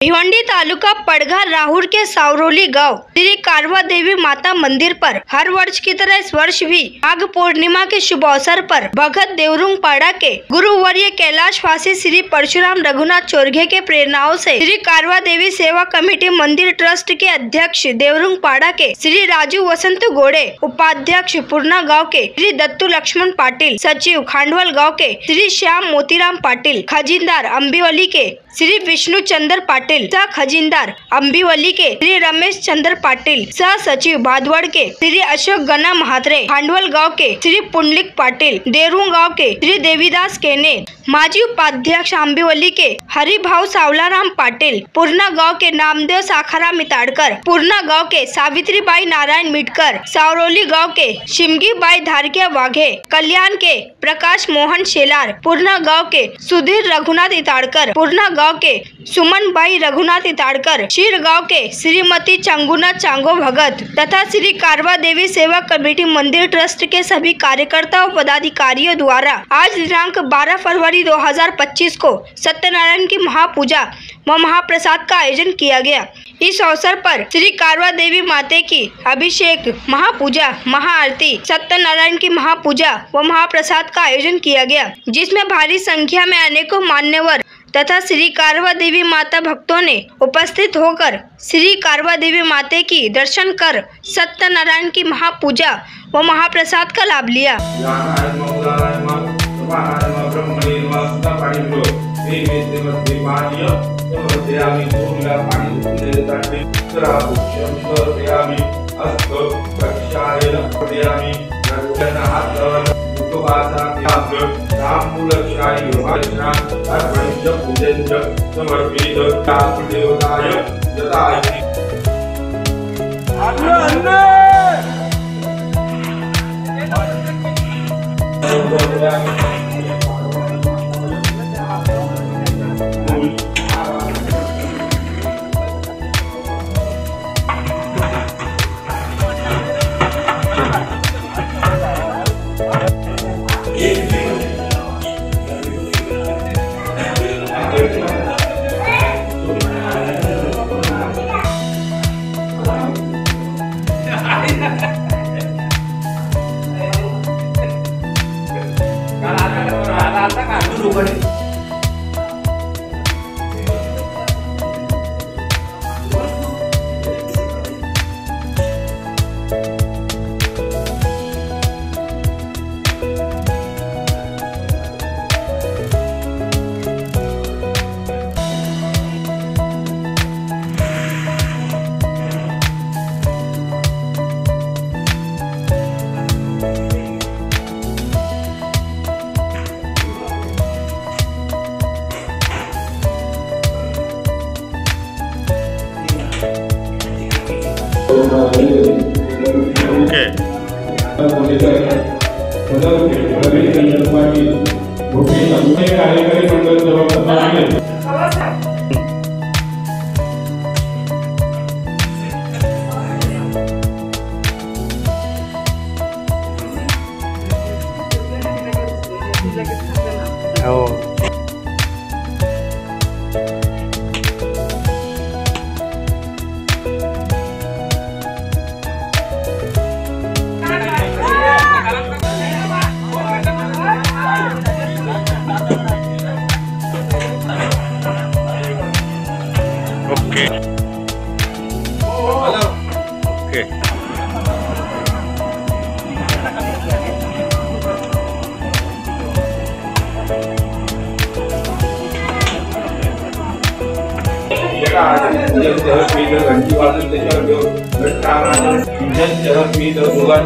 भिवंडी तालुका पड़घा राहुल के सावरोली गांव श्री कारवा देवी माता मंदिर पर हर वर्ष की तरह इस वर्ष भी माघ पूर्णिमा के शुभ अवसर पर भगत देवरुंग पाड़ा के गुरुवर्य कैलाशवासी श्री परशुराम रघुनाथ चोरघे के प्रेरणाओं से श्री कारवा देवी सेवा कमेटी मंदिर ट्रस्ट के अध्यक्ष देवरुंग पाड़ा के श्री राजू वसंत गोड़े, उपाध्यक्ष पूर्णा गाँव के श्री दत्तू लक्ष्मण पाटिल, सचिव खांडवल गाँव के श्री श्याम मोतीराम पाटिल, खजीनदार अम्बीवली के श्री विष्णु चंद्र पाटिल, सह खजीनदार अम्बीवली के श्री रमेश चंद्र पाटिल, सह सचिव भादवड़ के श्री अशोक गना महात्रे, खांडवल गांव के श्री पुंडलिक पाटिल, देरुंग गांव के श्री देवीदास केने, माजी उपाध्यक्ष अम्बीवली के हरिभाव सावलाराम पाटिल, पूर्णा गांव के नामदेव साखाराम मिताड़कर, पूर्णा गांव के सावित्रीबाई नारायण मिटकर, सावरोली गांव के शिमगी बाई धारकिया वाघे, कल्याण के प्रकाश मोहन शेलार, पूर्णा गांव के सुधीर रघुनाथ इताड़कर, पूर्णा गांव के सुमन बाई रघुनाथ इताड़कर, शीर गांव के श्रीमती चंगुना चांगो भगत तथा श्री कारवा देवी सेवा कमेटी मंदिर ट्रस्ट के सभी कार्यकर्ता और पदाधिकारियों द्वारा आज दिनांक 12 फरवरी 2025 को सत्यनारायण की महापूजा व महाप्रसाद का आयोजन किया गया। इस अवसर पर श्री कारवा देवी माते की अभिषेक, महापूजा, महाआरती, सत्यनारायण की महापूजा व महाप्रसाद का आयोजन किया गया, जिसमें भारी संख्या में अनेकों मान्यवर तथा श्री कारवा देवी माता भक्तों ने उपस्थित होकर श्री कारवा देवी माते की दर्शन कर सत्यनारायण की महापूजा व महाप्रसाद का लाभ लिया।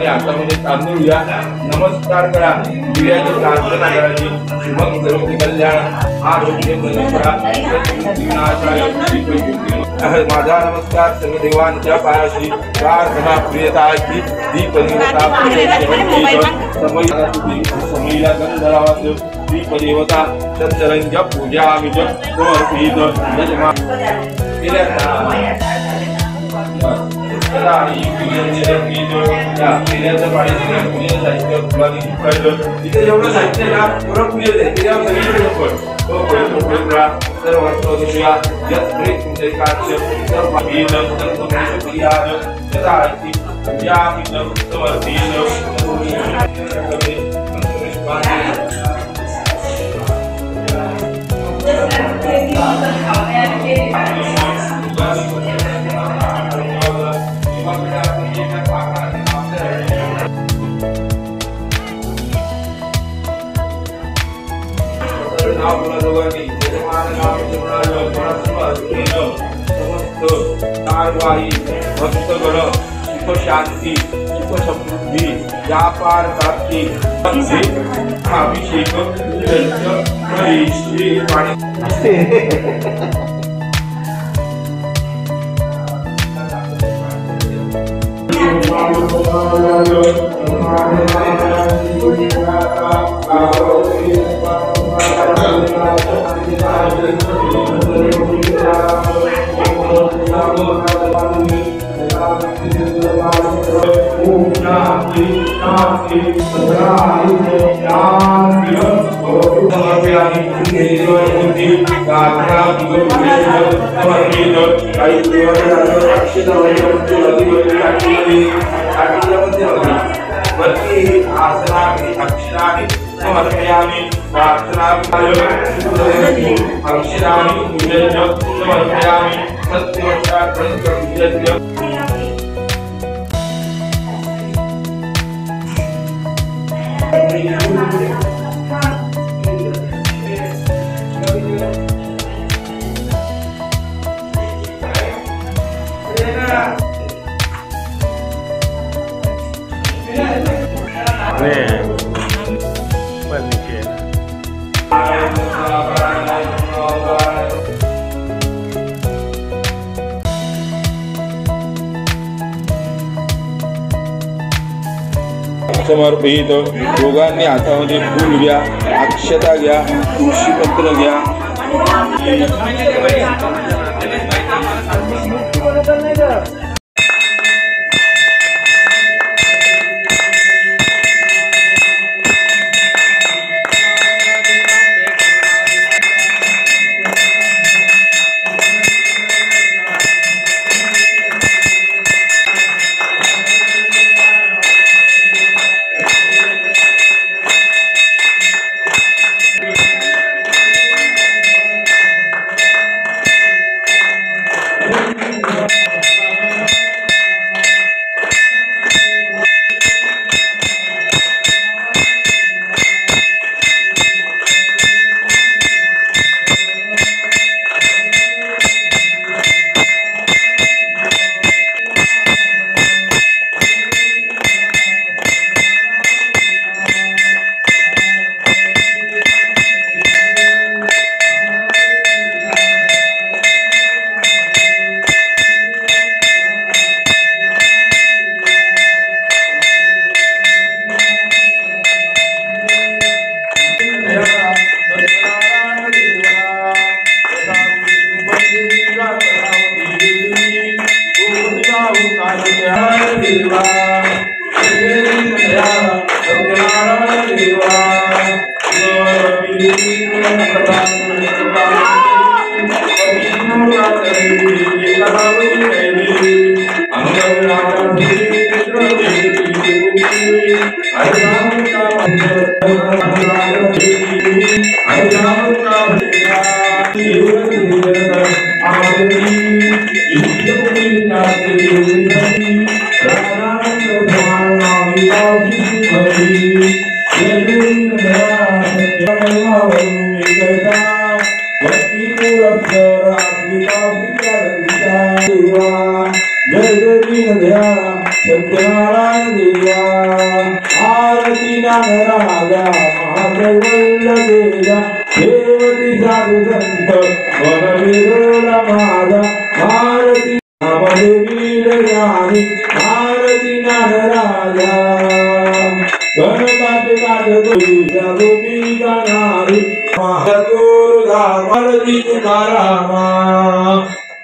हातामध्ये तांदूळ घ्या, नमस्कार करा, दिव्याची प्रार्थना करायची, शुभम करोति कल्याण, आरोग्य माझा नमस्कार सर्व देवांच्या पायाशी, प्रार्थना प्रियताची दीपदेवता समयीला गंध लावायचं, दीपदेवता सत्सरंज पूजा आम्ही समर्पित यजमान आणि या पेऱ्याचं पाणी सगळं पूजेचं साहित्य फुलांनी सुकायचं तिथे एवढं साहित्य ना एवढं पूजेचं आहे त्याच्यावर सगळीकडे सर्व वस्तू घेऊया जसं तुमचे कार्य सर्व भीनं सर्व परिहार त्याचा आरती या मिनं समर्पीनं भक्तगण सुख शांती सुख समृद्धी व्यापार प्राप्ती अभिषेक श्री समर्पित दोघांनी हातामध्ये फूल घ्या अक्षता घ्या तुळशीपत्र घ्या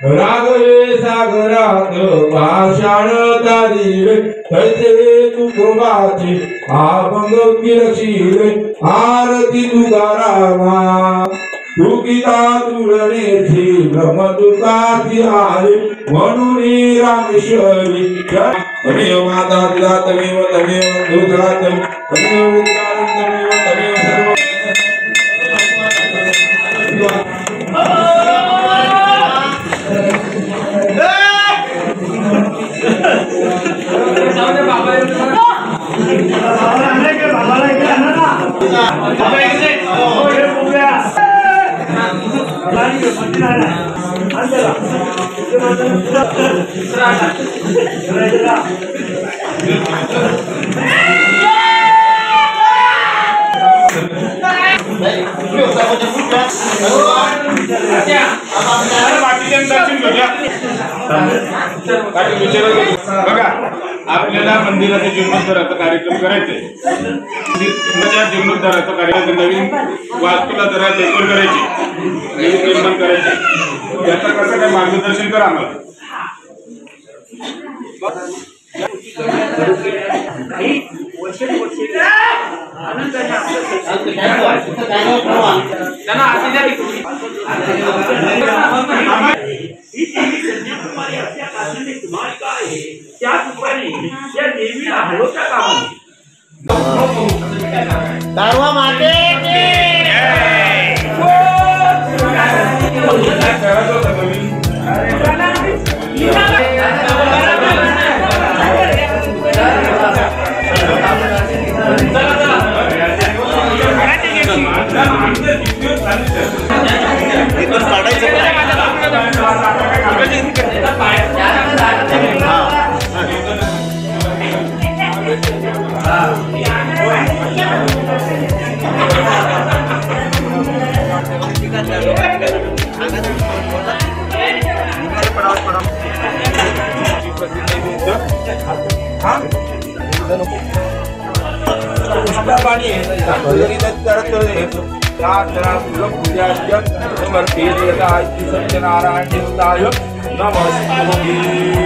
राघवे सागरात भाषाण तारीवे तैसे तुकोबाचे अभंग किरशीरे आरती तुकारामा तुकिता तुळणेची ब्रह्मदुताची आहे म्हणून रामेश्वरी तमेव माता पिता तमेव दूतरा तमेव विद्यानं तमेव सर्व आपल्याला मंदिराचा जीर्णोद्धाराचा कार्यक्रम करायचा आहे. जीर्णोद्धाराचा कार्यक्रम नवीन वास्तूला जरा डेकोर करायची, नवीन निर्माण करायचे. याचं कसं काय मार्गदर्शन करा आम्हाला. सत्यनारायण देवताय नमस्ते.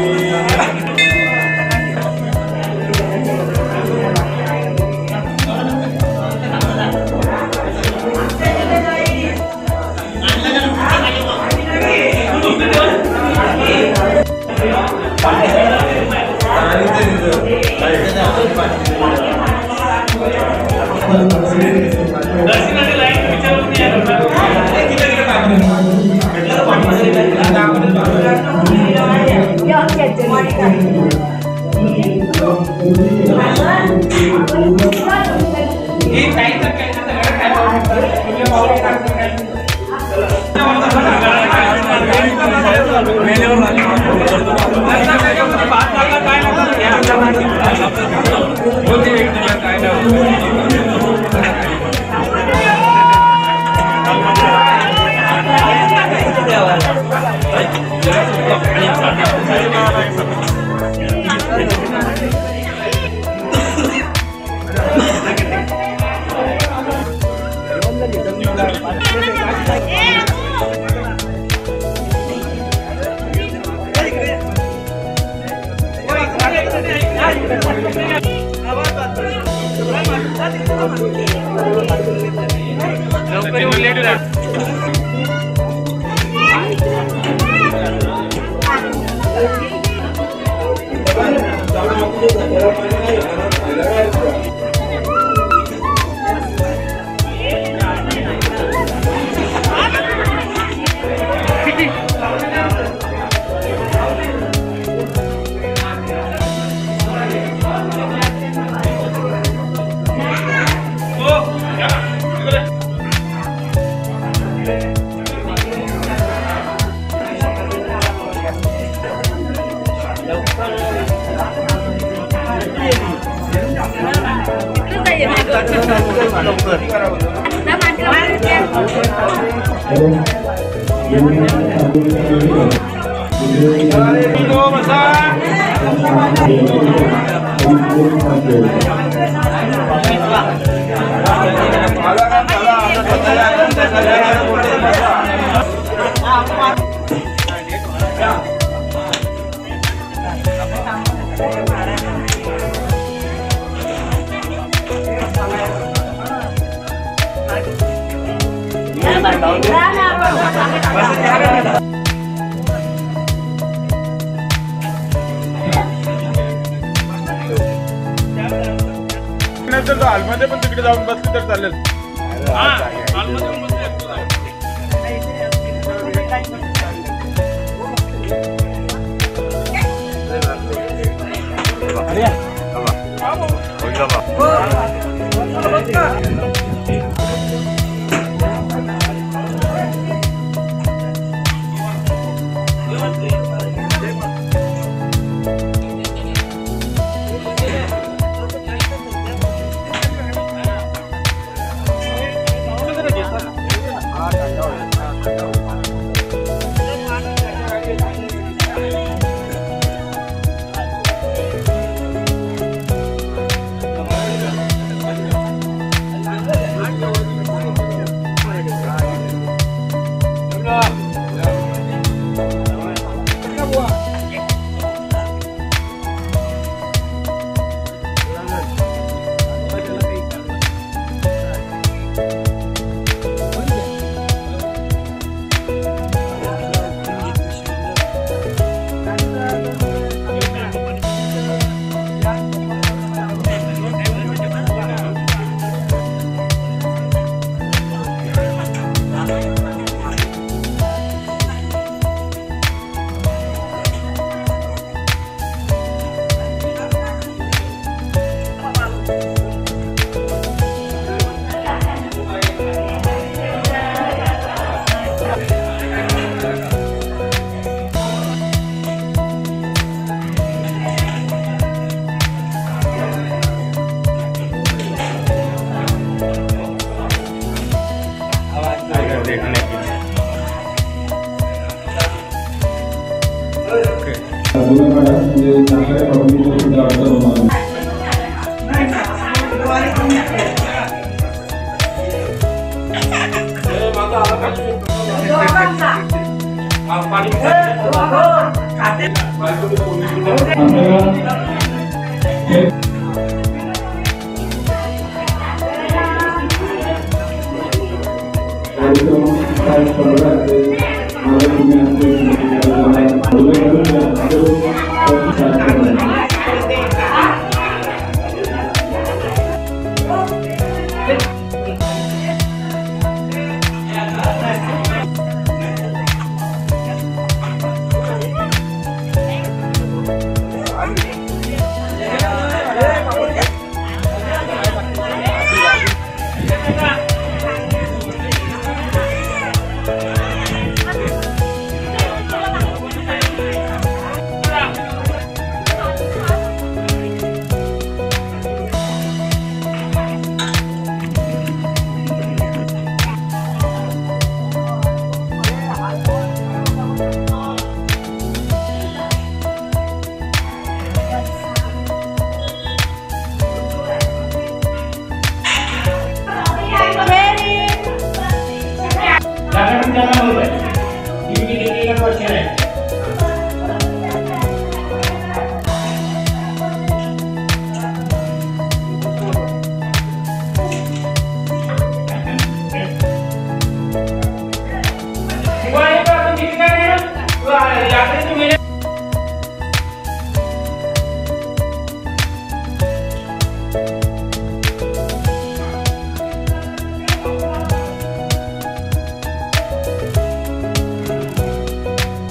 नंतर तो हॉलमध्ये पण तिकडे जाऊन बसली तर चालेल.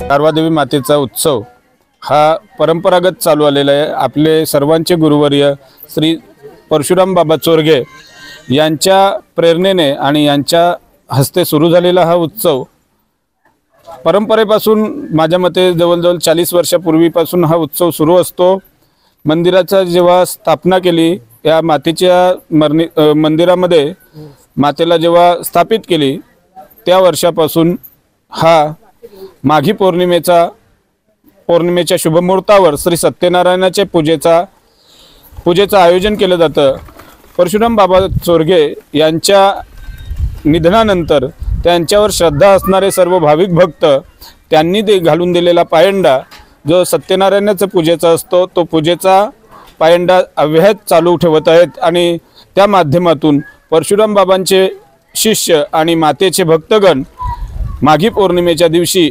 कारवादेवी मातेचा उत्सव हा परंपरागत चालू आलेला आहे। आपले सर्वांचे गुरुवर्य श्री परशुराम बाबा चोरगे यांच्या प्रेरणेने आणि यांच्या हस्ते सुरू झालेला हा उत्सव परंपरेपासून माझ्या मते जवळजवळ 40 वर्षापूर्वीपासून हा उत्सव सुरू असतो। मंदिराचा जेव्हा स्थापना केली, या मातेच्या मंदिरामध्ये मातेला जेव्हा स्थापित केली त्या वर्षापासून हा माघी पौर्णिमेच्या शुभमुहूर्तावर श्री सत्यनारायणाच्या पूजेचं आयोजन केलं जातं। परशुराम बाबा चोरगे यांच्या निधनानंतर त्यांच्यावर श्रद्धा असणारे सर्व भाविक भक्त त्यांनी ते घालून दिलेला पायंडा जो सत्यनारायणाच्या पूजेचा असतो, तो पूजेचा पायंडा अव्याहत चालू ठेवत आहेत आणि त्या माध्यमातून परशुराम बाबांचे शिष्य आणि मातेचे भक्तगण माघी पौर्णिमेच्या दिवशी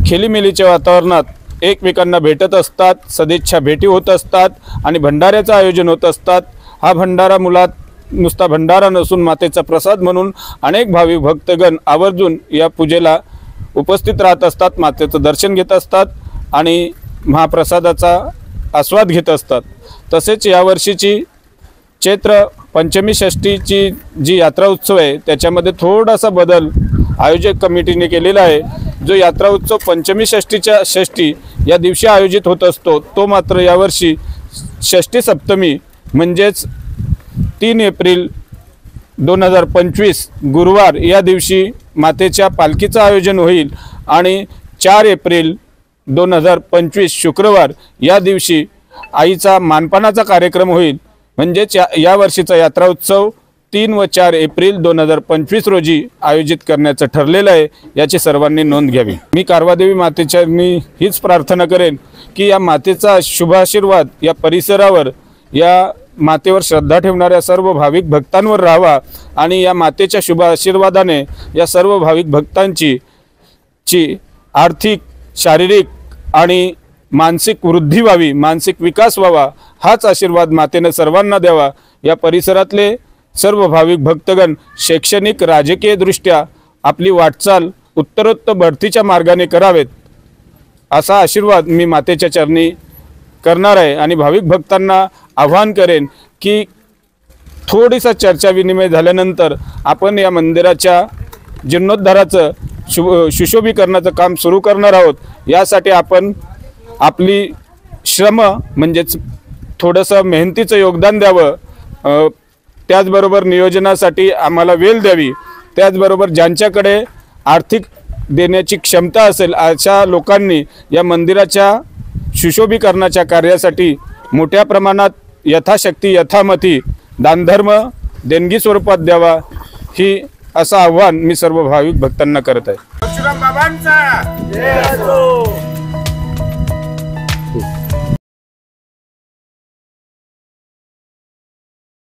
खेलीमेलीच्या वातावरणात एकमेकांना भेटत असतात, सदिच्छा भेटी होत असतात आणि भंडाऱ्याचं आयोजन होत असतात। हा भंडारा मुळात नुसता भंडारा नसून मातेचा प्रसाद म्हणून अनेक भाविक भक्तगण आवर्जून या पूजेला उपस्थित राहत असतात, मातेचं दर्शन घेत असतात आणि महाप्रसादाचा आस्वाद घेत असतात। तसेच यावर्षीची चैत्र पंचमी षष्टीची जी यात्रा उत्सव आहे त्याच्यामध्ये थोडासा बदल आयोजक कमिटीने केलेला आहे। जो यात्रा उत्सव पंचमी षष्टी या दिवशी आयोजित होत असतो तो मात्र यावर्षी षष्टी सप्तमी म्हणजेच 3 एप्रिल 2025 गुरुवार या दिवशी मातेच्या पालखीचं आयोजन होईल आणि 4 एप्रिल 2025 शुक्रवार या दिवशी आईचा मानपानाचा कार्यक्रम होईल। म्हणजेच या वर्षीचा यात्रा उत्सव 3 व 4 एप्रिल 2025 रोजी आयोजित करण्याचं ठरलेलं आहे। याची सर्वांनी नोंद घ्यावी। मी कारवादेवी मातेचरणी हीच प्रार्थना करेन की या मातेचा शुभाशीर्वाद या परिसरावर, या मातेवर श्रद्धा ठेवणाऱ्या सर्व भाविक भक्तांवर राहावा आणि या मातेच्या शुभ आशीर्वादाने या सर्व भाविक भक्तांची आर्थिक, शारीरिक आणि मानसिक वृद्धी व्हावी, मानसिक विकास व्हावा, हाच आशीर्वाद मातेने सर्वांना द्यावा। या परिसरातले सर्व भाविक भक्तगण शैक्षणिक, राजकीय दृष्ट्या आपली वाटचाल उत्तरोत्तर बढतीच्या मार्गाने करावेत असा आशीर्वाद मी मातेच्या चरणी करणार आहे। आणि भाविक भक्तांना आव्हान करेन की थोडीसा चर्चा विनिमय झाल्यानंतर आपण या मंदिराच्या जीर्णोद्धाराचं सुशोभीकरणाचं काम सुरू करणार आहोत। यासाठी आपण आपली श्रम म्हणजेच थोडंसं मेहनतीचं योगदान द्यावं, त्याचबरोबर नियोजनासाठी आम्हाला वेळ द्यावी, त्याचबरोबर ज्यांच्याकडे आर्थिक देण्याची क्षमता असेल अशा लोकांनी या मंदिराच्या सुशोभीकरणाच्या कार्यासाठी मोठ्या प्रमाणात यथाशक्ती यथामती दानधर्म देणगी स्वरूपात द्यावा, ही असं आव्हान मी सर्व भाविक भक्तांना करत आहे। परशुराम बाबांचा जय असो।